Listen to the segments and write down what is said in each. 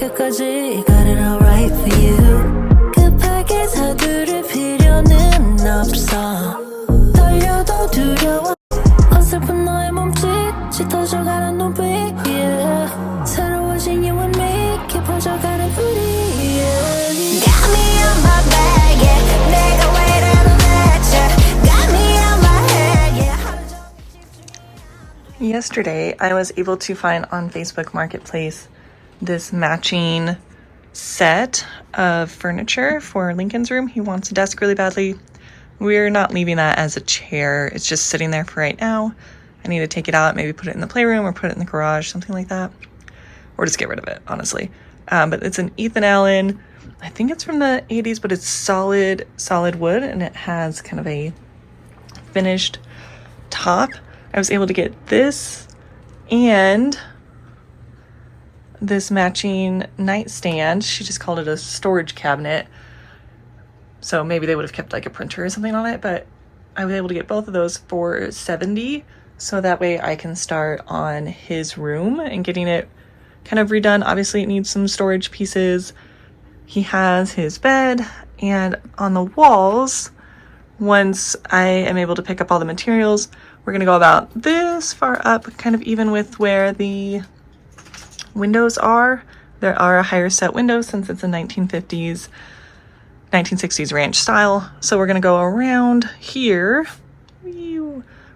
때까지 got it all right for you. 급하게 서두를 필요는 없어. 떨려도 두려워. 어설픈 너의 몸짓 짙어져가는 눈빛 yeah. 새로워진 you and me 깊어져가는 우리 yeah. Got me on my back yeah. 내가 왜 이래도 대체 Got me on my head yeah. Yesterday, I was able to find on Facebook Marketplace this matching set of furniture for Lincoln's room. He wants a desk really badly. We're not leaving that as a chair. It's just sitting there for right now. I need to take it out, maybe put it in the playroom or put it in the garage, something like that. Or just get rid of it, honestly. But it's an Ethan Allen. I think it's from the 80s, but it's solid wood, and it has kind of a finished top. I was able to get this and this matching nightstand. She just called it a storage cabinet. So maybe they would have kept like a printer or something on it, but I was able to get both of those for $70. So that way I can start on his room and getting it kind of redone. Obviously it needs some storage pieces. He has his bed, and on the walls, once I am able to pick up all the materials, we're going to go about this far up, kind of even with where the windows are. There are a higher set windows since it's a 1960s ranch style. So we're going to go around here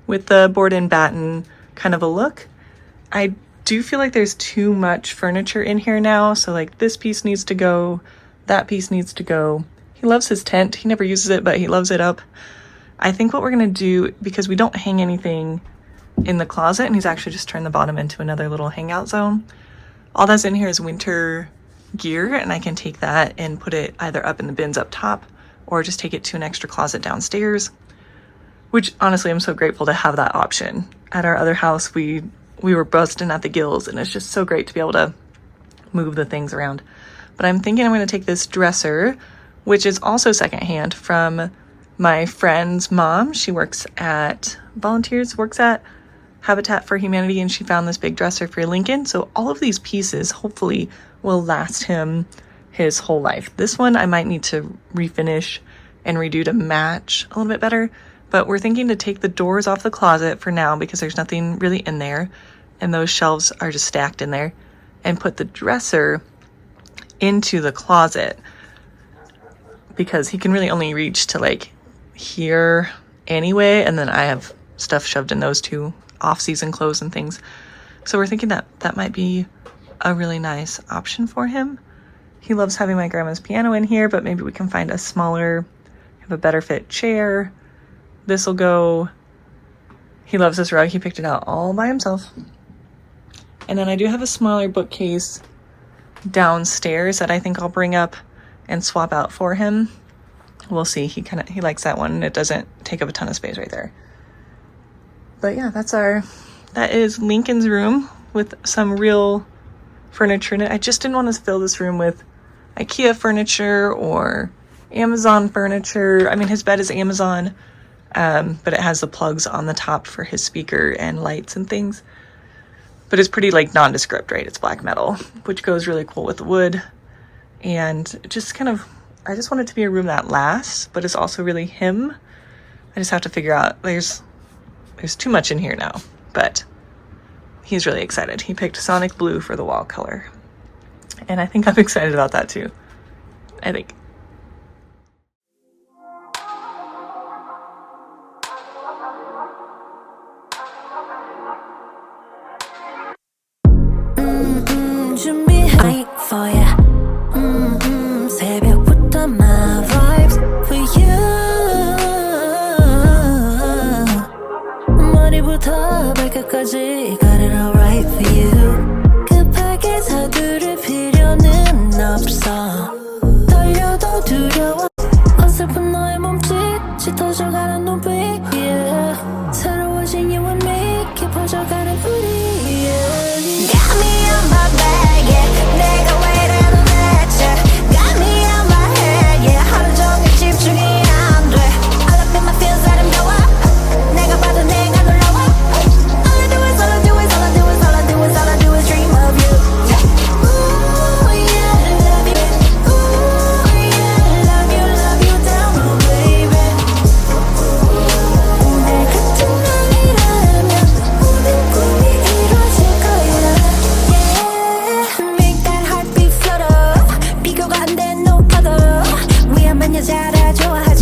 with the board and batten kind of a look. I do feel like there's too much furniture in here now. So like this piece needs to go, that piece needs to go. He loves his tent. He never uses it, but he loves it up. I think what we're going to do, because we don't hang anything in the closet, and he's actually just turned the bottom into another little hangout zone. All that's in here is winter gear, and I can take that and put it either up in the bins up top or just take it to an extra closet downstairs, which honestly I'm so grateful to have that option. At our other house we were busting at the gills, and it's just so great to be able to move the things around. But I'm thinking I'm going to take this dresser, which is also secondhand from my friend's mom. She works at Habitat for Humanity, and she found this big dresser for Lincoln. So all of these pieces hopefully will last him his whole life. This one I might need to refinish and redo to match a little bit better, but we're thinking to take the doors off the closet for now because there's nothing really in there, and those shelves are just stacked in there, and put the dresser into the closet because he can really only reach to like here anyway, and then I have stuff shoved in those two off-season clothes and things. So we're thinking that that might be a really nice option for him. He loves having my grandma's piano in here, but maybe we can find a smaller, have a better fit chair. This will go. He loves this rug. He picked it out all by himself. And then I do have a smaller bookcase downstairs that I think I'll bring up and swap out for him. We'll see. He likes that one. It doesn't take up a ton of space right there. But yeah, that is Lincoln's room with some real furniture in it. I just didn't want to fill this room with IKEA furniture or Amazon furniture. I mean, his bed is Amazon, but it has the plugs on the top for his speaker and lights and things. But it's pretty like nondescript, right? It's black metal, which goes really cool with the wood. And just kind of, I just want it to be a room that lasts, but it's also really him. I just have to figure out, there's too much in here now, but he's really excited. He picked Sonic Blue for the wall color. And I think I'm excited about that too. I think. 준비해 for ya. 새벽부터 my vibes for you. 머리부터 발끝까지 got it all right for you. 급하게 서두를 필요는 없어. 떨려도 두려워. 어설픈 너의 몸짓 짙어져가는 눈빛 yeah. 새로워진 you and me 깊어져가는 우리 yeah. Got me on my back yeah. 내가 왜 이래도 대체 Got me on my head yeah. 하루 종일 집중이 안 돼. All up in my feels 아름다워. 내가 봐도 내가 놀라워. All I do is dream of you yeah. Ooh yeah.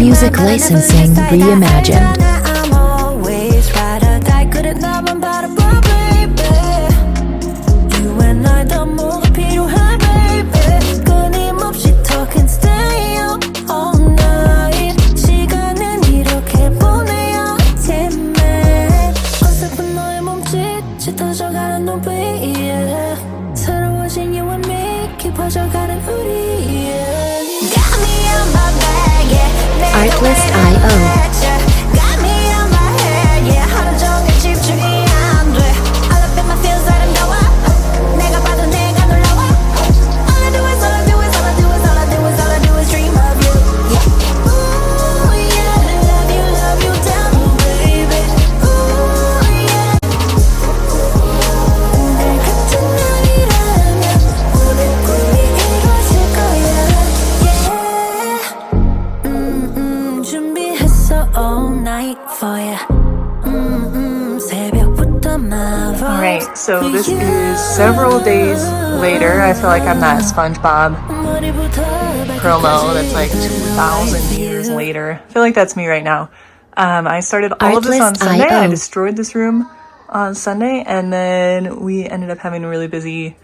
Music licensing reimagined. I'm always right or die. 그래 나만 바라봐 baby. You and I 더 뭐가 필요해 baby. 끊임없이 talking stay up all night. 시간은 이렇게 보내야지 man. 어설픈 너의 몸짓 짙어져가는 눈빛 yeah. 새로워진 you and me 깊어져가는 우리 yeah. Got me on my bag yeah. Artlist.io Got me on my head yeah. 하루 종일 집중이 안 돼. All up in my feels 아름다워. 내가 봐도 내가 놀라워. All I do is all I do is all I do is all I do is all I do is dream of you yeah. Ooh yeah. Love you down baby. Ooh yeah. 내 같은 날이라면 오늘 꿈이 이루어질 거야 yeah. 준비했어 all night for ya. 새벽부터 my vibes. Alright, so this is several days later. I feel like I'm that SpongeBob promo that's like 2,000 years later. I feel like that's me right now. I started all of this on Sunday. I destroyed this room on Sunday, and then we ended up having a really busy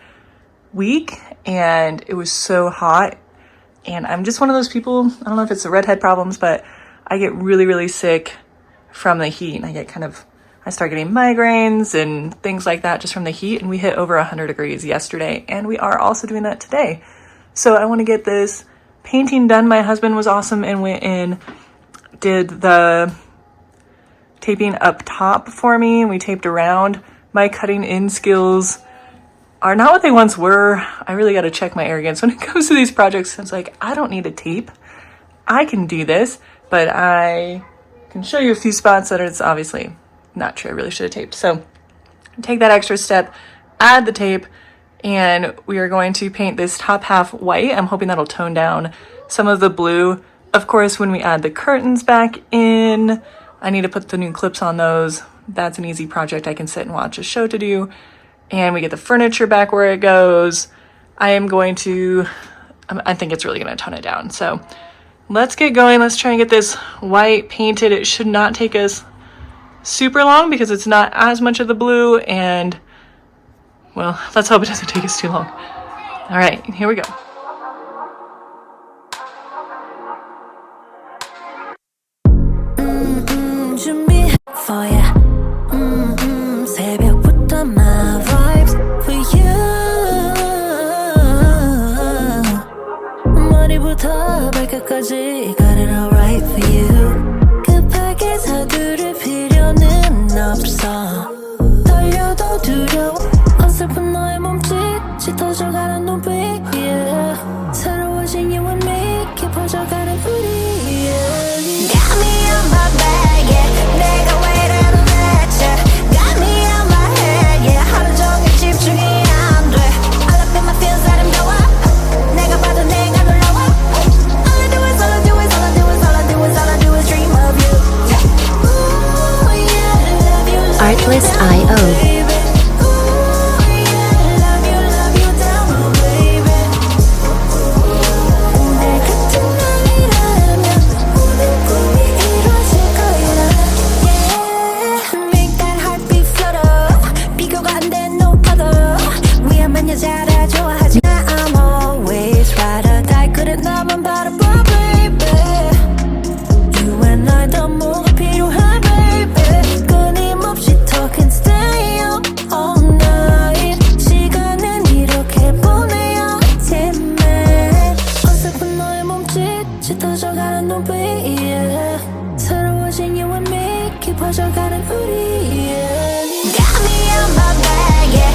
week, and it was so hot. And I'm just one of those people, I don't know if it's the redhead problems, but I get really, really sick from the heat. And I start getting migraines and things like that just from the heat. And we hit over 100 degrees yesterday, and we are also doing that today. So I want to get this painting done. My husband was awesome and went in, did the taping up top for me, and we taped around. My cutting in skills are not what they once were. I really got to check my arrogance when it comes to these projects. It's like, I don't need a tape. I can do this, but I can show you a few spots that it's obviously not true. I really should have taped. So take that extra step, add the tape, and we are going to paint this top half white. I'm hoping that'll tone down some of the blue. Of course, when we add the curtains back in, I need to put the new clips on those. That's an easy project. I can sit and watch a show to do. And we get the furniture back where it goes. I think it's really going to tone it down. So let's get going. Let's try and get this white painted. It should not take us super long because it's not as much of the blue, and well, let's hope it doesn't take us too long. All right, here we go. 준비해 for ya. 새벽부터 my vibes for you. 머리부터 발끝까지 got it all right for you. 급하게 서두를 필요는 없어. 떨려도 두려워 어설픈 너의 몸짓 짙어져가는 눈빛 yeah. 새로워진 you and me 깊어져가는 우리 yeah. Got me on my bag yeah. 내가 왜 이래도 대체 Got me on my head yeah. 하루 종일 집중이 안 돼. All up in my feels 아름다워. 내가 봐도 내가 놀라워. All I do is all I do is all I do is all I do is all I do is dream of you yeah. Ooh yeah. Love you Artlist.io baby. Ooh yeah. Love you down baby. 내 같은 날이라면 오늘 꿈이 이루어질 거야 yeah. Make that heartbeat flutter. 비교가 안 돼 no other. 위험한 여자라 좋아하지 마. I'm always right or die. 그래 나만 바라봐 baby. You and I 더 뭐가 필요해 baby. 끊임없이 talking stay up all night. 시간은 이렇게 보내야지 man. 어설픈 너의 몸짓 짙어져가는 눈빛 yeah. 새로워진 you and me 깊어져가는 우리 yeah. Got me on my bag yeah.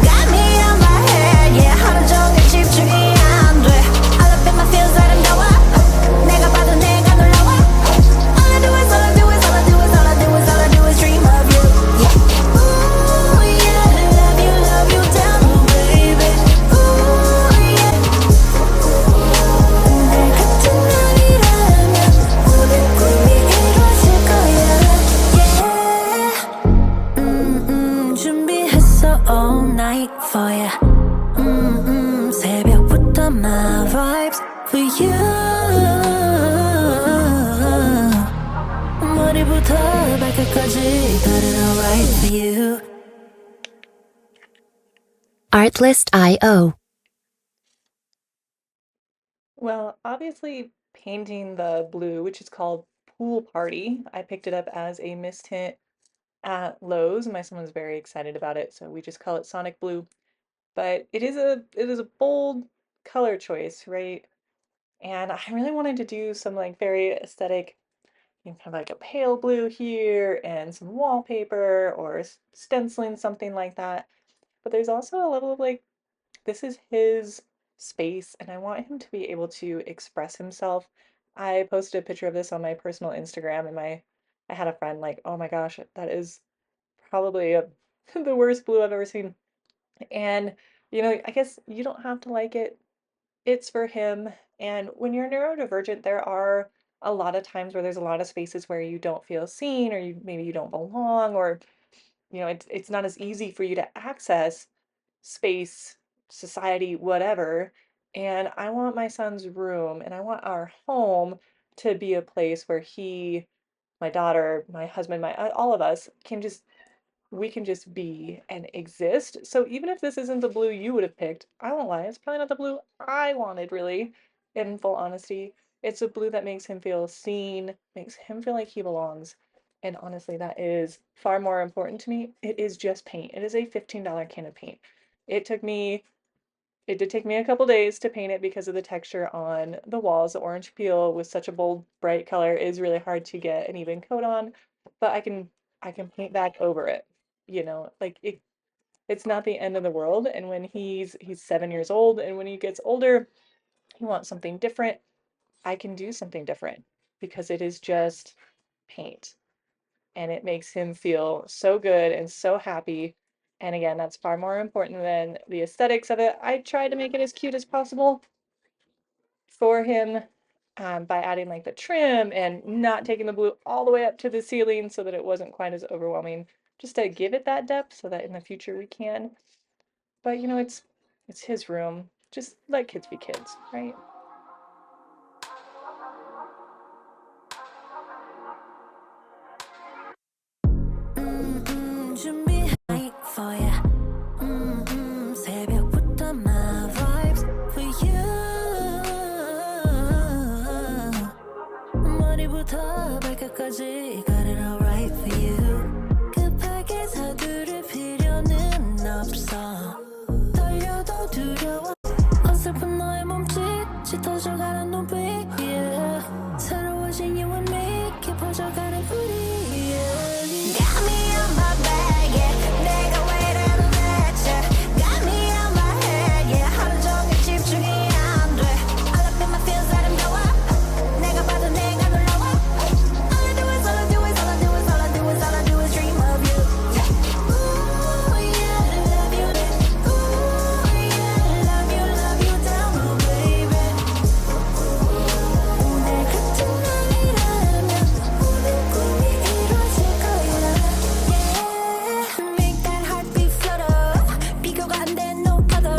Got me on my head yeah. 하루 종일 집중이 안 돼. All up in my feels 아름다워. 내가 봐도 내가 놀라워. All I do is all I do is all I do is all I do is all I do is dream of you yeah. Ooh yeah. Love you down baby. Ooh yeah. 내 같은 날이라면 오늘 꿈이 이루어질 거야 yeah. 준비했어 all night for ya. 새벽부터 my vibes for you. 머리부터 발끝까지 got it all right for you. Artlist.io. Well, obviously painting the blue, which is called Pool Party, I picked it up as a mist tint at Lowe's. My son was very excited about it, so we just call it Sonic Blue. But it is a bold color choice, right? And I really wanted to do some like very aesthetic, you know, kind of like a pale blue here and some wallpaper or stenciling something like that. But there's also a level of like, this is his space and I want him to be able to express himself. I posted a picture of this on my personal Instagram and I had a friend like, oh my gosh, that is probably the worst blue I've ever seen. And, you know, I guess you don't have to like it. It's for him. And when you're neurodivergent, there are a lot of times where there's a lot of spaces where you don't feel seen or maybe you don't belong or you know it's not as easy for you to access space, society, whatever. And I want my son's room and I want our home to be a place where he, my daughter, my husband, my all of us can just we can just be and exist. So even if this isn't the blue you would have picked, I won't lie, it's probably not the blue I wanted, really, in full honesty. It's a blue that makes him feel seen, makes him feel like he belongs. And honestly, that is far more important to me. It is just paint. It is a $15 can of paint. It took me, it did take me a couple days to paint it because of the texture on the walls. The orange peel with such a bold, bright color is really hard to get an even coat on, but I can paint back over it. You know, like it's not the end of the world. And when he's 7 years old and when he gets older, he wants something different. I can do something different because it is just paint and it makes him feel so good and so happy. And again, that's far more important than the aesthetics of it. I tried to make it as cute as possible for him by adding like the trim and not taking the blue all the way up to the ceiling so that it wasn't quite as overwhelming, just to give it that depth so that in the future we can. But you know, it's his room. Just let kids be kids, right? 준비해 for ya. 새벽부터 my vibes for you. 머리부터 발끝까지 got it all right for you. 급하게 서두를 필요는 없어. 떨려도 두려워. 어설픈 너의 몸짓 짙어져가는 눈빛 yeah. 새로워진 you and me 깊어져가는 우리 yeah. Got me on my bag yeah. 내가 왜 이래도 대체 Got me on my head yeah. 하루 종일 집중이 안돼 All up in my feels 아름다워 내가 봐도 내가 놀라워 All I do is all I do is all I do is all I do is all I do is dream of you yeah. Ooh yeah love you Ooh yeah love you down low baby 오늘 같은 날이라면 모든 꿈이 이루어질 거야 yeah. Make that heartbeat flutter 비교가 안 돼 no other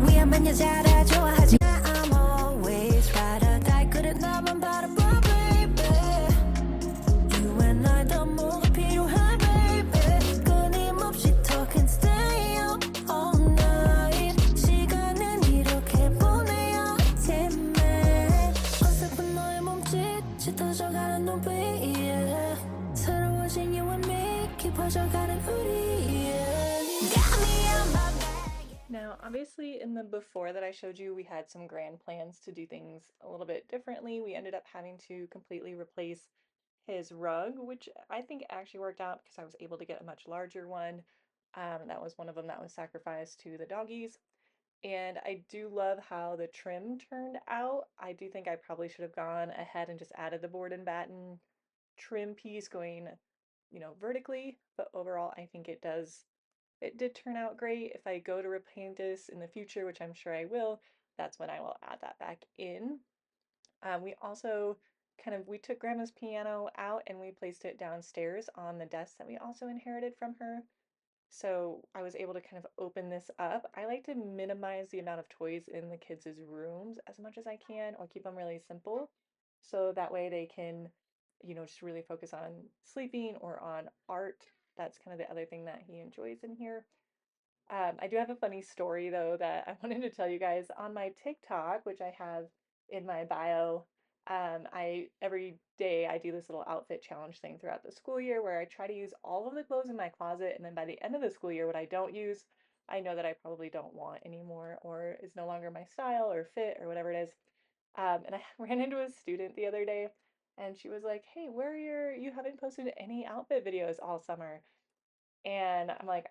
위험한 여자라 좋아하지 마 I'm always right or die 그릇 나만 바라봐 baby You and I 더 뭐가 필요해 baby 끊임없이 talk and stay up all night 시간은 이렇게 보내야지만 어설픈 너의 몸짓 짙어져가는 눈빛 yeah. 새로워진 you and me 깊어져가는 우리 yeah. Got me on my back Now, obviously, in the before that I showed you, we had some grand plans to do things a little bit differently. We ended up having to completely replace his rug, which I think actually worked out because I was able to get a much larger one. That was one of them that was sacrificed to the doggies. And I do love how the trim turned out. I do think I probably should have gone ahead and just added the board and batten trim piece going, you know, vertically, but overall I think it did turn out great. If I go to repaint this in the future, which I'm sure I will, that's when I will add that back in. We also we took grandma's piano out and we placed it downstairs on the desk that we also inherited from her. So I was able to kind of open this up. I like to minimize the amount of toys in the kids' rooms as much as I can or keep them really simple. So that way they can you know, just really focus on sleeping or on art. That's kind of the other thing that he enjoys in here. I do have a funny story though that I wanted to tell you guys on my TikTok, which I have in my bio. I every day I do this little outfit challenge thing throughout the school year where I try to use all of the clothes in my closet, and then by the end of the school year, what I don't use, I know that I probably don't want anymore or is no longer my style or fit or whatever it is. And I ran into a student the other day, and she was like, "Hey, you haven't posted any outfit videos all summer." And I'm like,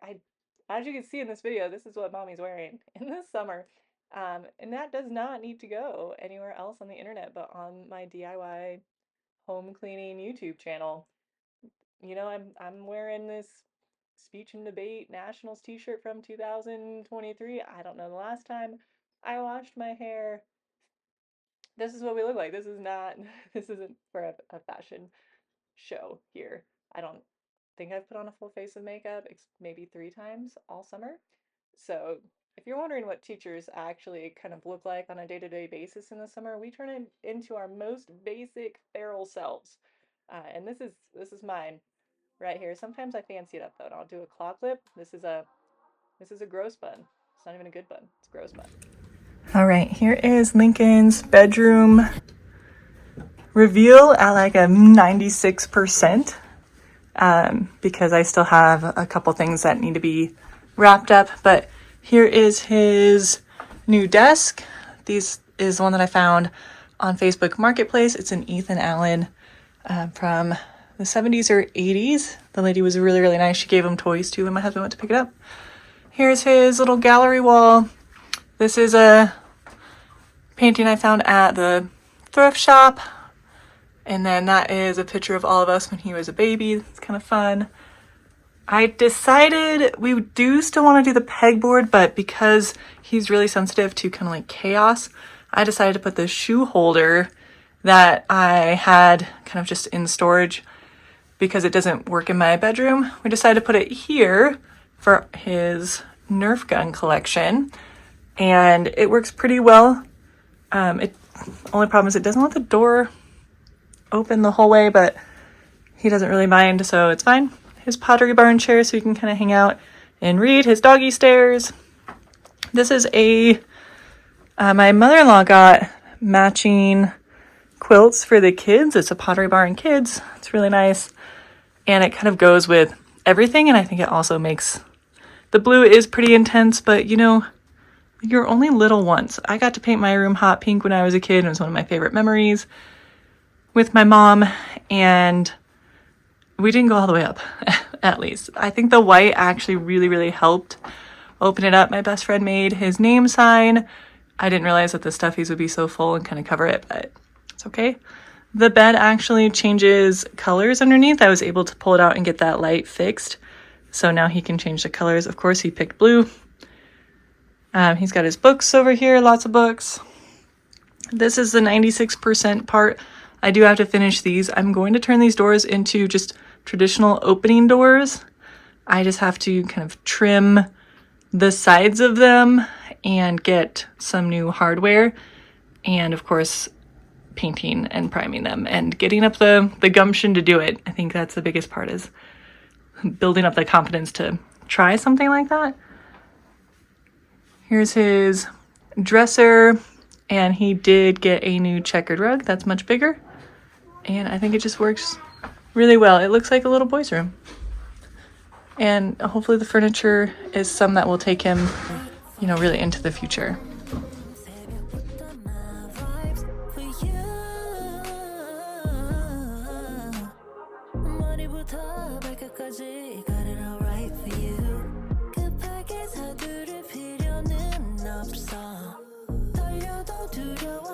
as you can see in this video, this is what mommy's wearing in this summer. And that does not need to go anywhere else on the internet, but on my DIY home cleaning YouTube channel. You know, I'm wearing this speech and debate nationals t-shirt from 2023. I don't know the last time I washed my hair. This is what we look like. This is not, this isn't for a fashion show here. I don't think I've put on a full face of makeup maybe 3 times all summer. So if you're wondering what teachers actually kind of look like on a day-to-day basis in the summer, we turn it into our most basic feral selves. And this is mine right here. Sometimes I fancy it up though, and I'll do a claw clip. This is a gross bun. It's not even a good bun. It's a gross bun. All right, here is Lincoln's bedroom reveal at like a 96%. Because I still have a couple things that need to be wrapped up. But here is his new desk. This is one that I found on Facebook Marketplace. It's an Ethan Allen from the 70s or 80s. The lady was really, really nice. She gave him toys too when my husband went to pick it up. Here's his little gallery wall. This is a painting I found at the thrift shop. And then that is a picture of all of us when he was a baby. It's kind of fun. I decided we do still want to do the pegboard, but because he's really sensitive to kind of like chaos, I decided to put the shoe holder that I had kind of just in storage because it doesn't work in my bedroom. We decided to put it here for his Nerf gun collection, and it works pretty well. Only problem is it doesn't let the door open the whole way, but he doesn't really mind, so it's fine. His Pottery Barn chair so he can kind of hang out and read. His doggy stairs. This is my mother-in-law got matching quilts for the kids. It's a Pottery Barn Kids. It's really nice, and it kind of goes with everything, and I think it also makes the blue is pretty intense, but you know, you're only little once. I got to paint my room hot pink when I was a kid. It was one of my favorite memories with my mom, and we didn't go all the way up, at least. I think the white actually really, really helped open it up. My best friend made his name sign. I didn't realize that the stuffies would be so full and kind of cover it, but it's okay. The bed actually changes colors underneath. I was able to pull it out and get that light fixed, so now he can change the colors. Of course, he picked blue. He's got his books over here, lots of books. This is the 96% part. I do have to finish these. I'm going to turn these doors into just traditional opening doors. I just have to kind of trim the sides of them and get some new hardware. And of course, painting and priming them and getting up the gumption to do it. I think that's the biggest part, is building up the confidence to try something like that. Here's his dresser, and he did get a new checkered rug that's much bigger. And I think it just works really well. It looks like a little boy's room. And hopefully the furniture is some that will take him, you know, really into the future.